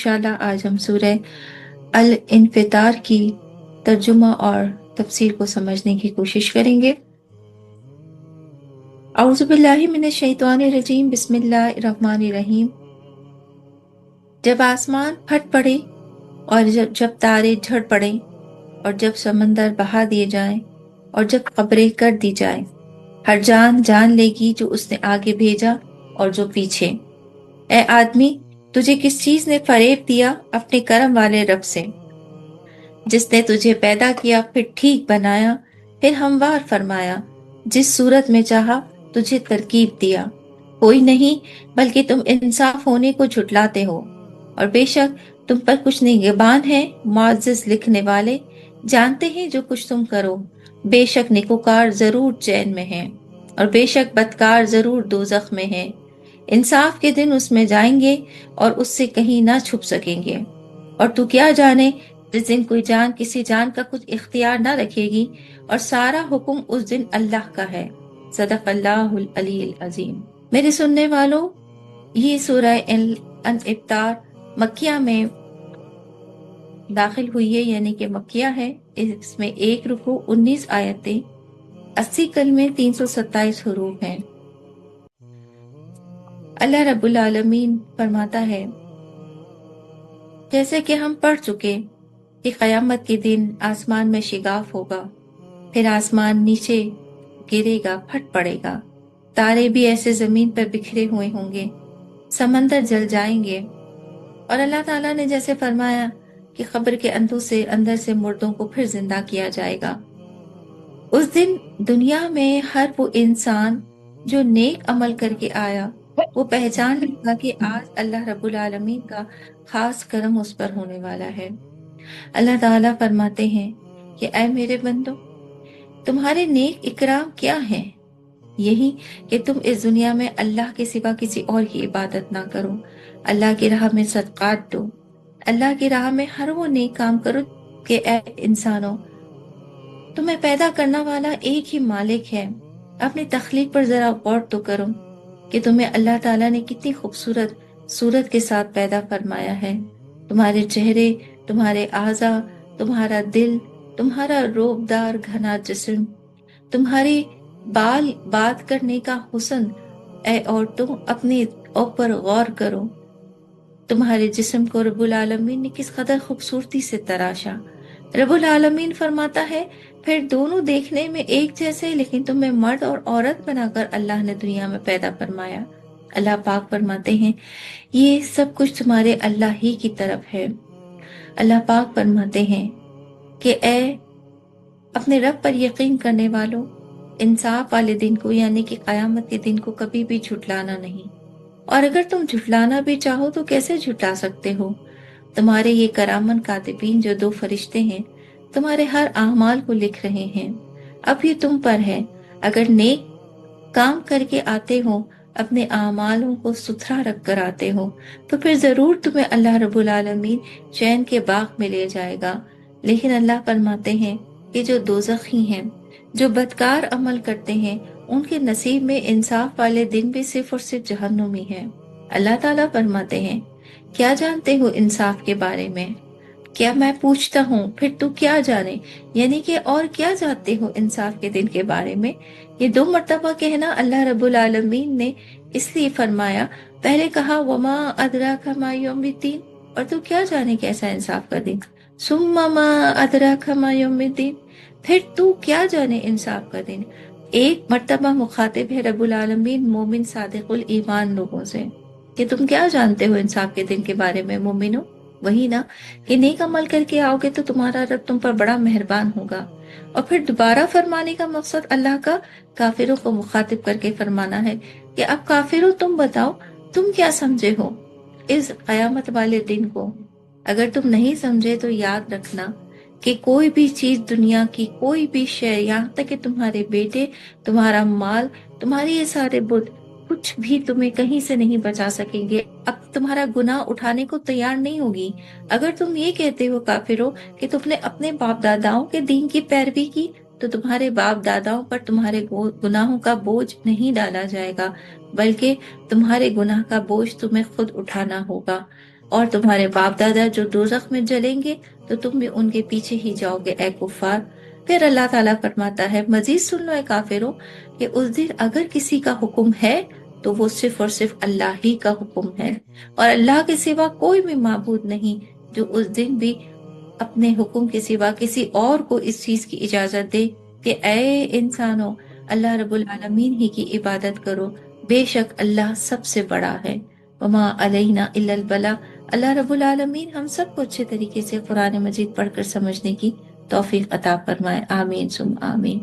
इंशाल्लाह आज हम सूरह अल इन्फितार की तर्जुमा और तफसीर को समझने की कोशिश करेंगे। औज़ु बिल्लाहि मिनश शैतानिर रजीम, बिस्मिल्लाहिर रहमानिर रहीम। जब आसमान फट पड़े और जब तारे झड़ पड़े और जब समंदर बहा दिए जाएं और जब कब्रें कर दी जाएं, हर जान जान लेगी जो उसने आगे भेजा और जो पीछे। ए आदमी, तुझे किस चीज ने फरेब दिया अपने करम वाले रब से, जिसने तुझे पैदा किया, फिर ठीक बनाया, फिर हमवार फरमाया, जिस सूरत में चाहा तुझे तरकीब दिया। कोई नहीं बल्कि तुम इंसाफ होने को झुटलाते हो, और बेशक तुम पर कुछ निगहबान है, मुअज़्ज़ज़ लिखने वाले, जानते हैं जो कुछ तुम करो। बेशक नेकोकार जरूर चैन में है और बेशक बदकार जरूर दोज़ख में है। इंसाफ के दिन उसमें जाएंगे और उससे कहीं ना छुप सकेंगे। और तू क्या जाने, जिस दिन कोई जान किसी जान का कुछ इख्तियार ना रखेगी, और सारा हुक्म उस दिन अल्लाह का है। सदक़ल्लाहुल अलीयुल अज़ीम। मेरे सुनने वालों, ये सूरह अल इफ्तार मक्किया में दाखिल हुई है, यानी कि मक्किया है। इसमें 1 रुकू 19 आयतें, 80 कलमे, 327 हरूफ हैं। अल्लाह रब्बुल आलमीन फरमाता है, जैसे कि हम पढ़ चुके कि क़यामत के दिन आसमान में शिगाफ होगा, फिर आसमान नीचे गिरेगा, फट पड़ेगा, तारे भी ऐसे जमीन पर बिखरे हुए होंगे, समंदर जल जाएंगे। और अल्लाह ताला ने जैसे फरमाया कि कब्र के अंदर से मुर्दों को फिर जिंदा किया जाएगा। उस दिन दुनिया में हर वो इंसान जो नेक अमल करके आया, वो पहचान लेगा कि आज अल्लाह रब्बुल आलमीन का खास करम उस पर होने वाला है। अल्लाह ताला फरमाते हैं कि ऐ मेरे बंदो, तुम्हारे नेक इकराम क्या है? यही कि तुम इस दुनिया में अल्लाह के सिवा किसी और की इबादत ना करो, अल्लाह की राह में सदकात दो, अल्लाह की राह में हर वो नेक काम करो कि ऐ इंसानों, तुम्हें पैदा करने वाला एक ही मालिक है। अपनी तख्लीक पर जरा गौर तो करो कि तुम्हें अल्लाह ताला ने कितनी खूबसूरत सूरत के साथ पैदा फरमाया है। तुम्हारे चेहरे, तुम्हारे आज़ा, तुम्हारा दिल, तुम्हारा रोबदार घना जिस्म, तुम्हारी बाल बात करने का हुस्न। ऐ औरतों, अपने ऊपर गौर करो, तुम्हारे जिस्म को रब्बुल आलमीन ने किस कदर खूबसूरती से तराशा। रब्बुल आलमीन फरमाता है, फिर दोनों देखने में एक जैसे, लेकिन तुम्हें मर्द और औरत बनाकर अल्लाह ने दुनिया में पैदा फरमाया। अल्लाह पाक फरमाते हैं, ये सब कुछ तुम्हारे अल्लाह ही की तरफ है। अल्लाह पाक फरमाते हैं कि ऐ अपने रब पर यकीन करने वालों, इंसाफ वाले दिन को, यानी कि क़यामत के दिन को कभी भी झुटलाना नहीं। और अगर तुम झुटलाना भी चाहो तो कैसे झुटला सकते हो? तुम्हारे ये करामन कातिबीन, जो 2 फरिश्ते हैं, तुम्हारे हर आमाल को लिख रहे हैं। अब ये तुम पर है, अगर नेक काम करके आते हो, अपने आमालों को सुथरा रख कर आते हो, तो फिर जरूर तुम्हें अल्लाह रब्बुल आलमीन चैन के बाग में ले जाएगा। लेकिन अल्लाह फरमाते हैं कि जो दोज़खी हैं, जो बदकार अमल करते हैं, उनके नसीब में इंसाफ वाले दिन भी सिर्फ और सिर्फ जहन्नुम ही है। अल्लाह ताला फरमाते हैं, क्या जानते हो इंसाफ के बारे में? क्या मैं पूछता हूँ, फिर तू क्या जाने, यानी कि और क्या जानते हो इंसाफ के दिन के बारे में? ये 2 मर्तबा कहना अल्लाह रब्बुल आलमीन ने इसलिए फरमाया। पहले कहा वमा अदराका मा यौमुद्दीन, और तू क्या जाने कैसा इंसाफ का दिन। सुम्मा मा अदराका मा यौमुद्दीन, फिर तू क्या जाने इंसाफ का दिन। एक मर्तबा मुखातिब है रब्बुल आलमीन मोमिन सादिकुल ईमान लोगों से कि तुम क्या जानते हो इंसाफ के दिन के बारे में मोमिनो? वही ना कि नेक अमल करके आओगे तो तुम्हारा रब तुम पर बड़ा मेहरबान होगा। और फिर दोबारा फरमाने का मकसद अल्लाह का काफिरों को मुखातिब करके फरमाना है कि अब काफिरों, तुम बताओ, तुम क्या समझे हो इस कयामत वाले दिन को? अगर तुम नहीं समझे तो याद रखना कि कोई भी चीज, दुनिया की कोई भी शय, यहाँ तक कि तुम्हारे बेटे, तुम्हारा माल, तुम्हारे ये सारे बुत, कुछ भी तुम्हें कहीं से नहीं बचा सकेंगे। अब तुम्हारा गुनाह उठाने को तैयार नहीं होगी। अगर तुम ये कहते हो काफिरों कि तुमने अपने बाप दादाओं के दीन की पैरवी की, तो तुम्हारे बाप दादाओं पर तुम्हारे गुनाहों का बोझ नहीं डाला जाएगा, बल्कि तुम्हारे गुनाह का बोझ तुम्हें खुद उठाना होगा। اور تمہارے باپ دادا جو دوزخ میں جلیں گے تو تم بھی ان کے پیچھے ہی جاؤ گے اے کفار۔ پھر اللہ تعالیٰ فرماتا ہے مزید سن لو اے کافروں کہ اس دن اگر کسی کا حکم ہے تو وہ صرف اور صرف اللہ ہی کا حکم ہے، اور اللہ کے سوا کوئی بھی معبود نہیں جو اس دن بھی اپنے حکم کے سوا کسی اور کو اس چیز کی اجازت دے کہ اے انسانوں اللہ رب العالمین ہی کی عبادت کرو، بے شک اللہ سب سے بڑا ہے۔ وما علینا الا البلاغ۔ اللہ رب العالمین ہم سب کو اچھے طریقے سے قرآن مجید پڑھ کر سمجھنے کی توفیق عطا فرمائے، آمین ثم آمین۔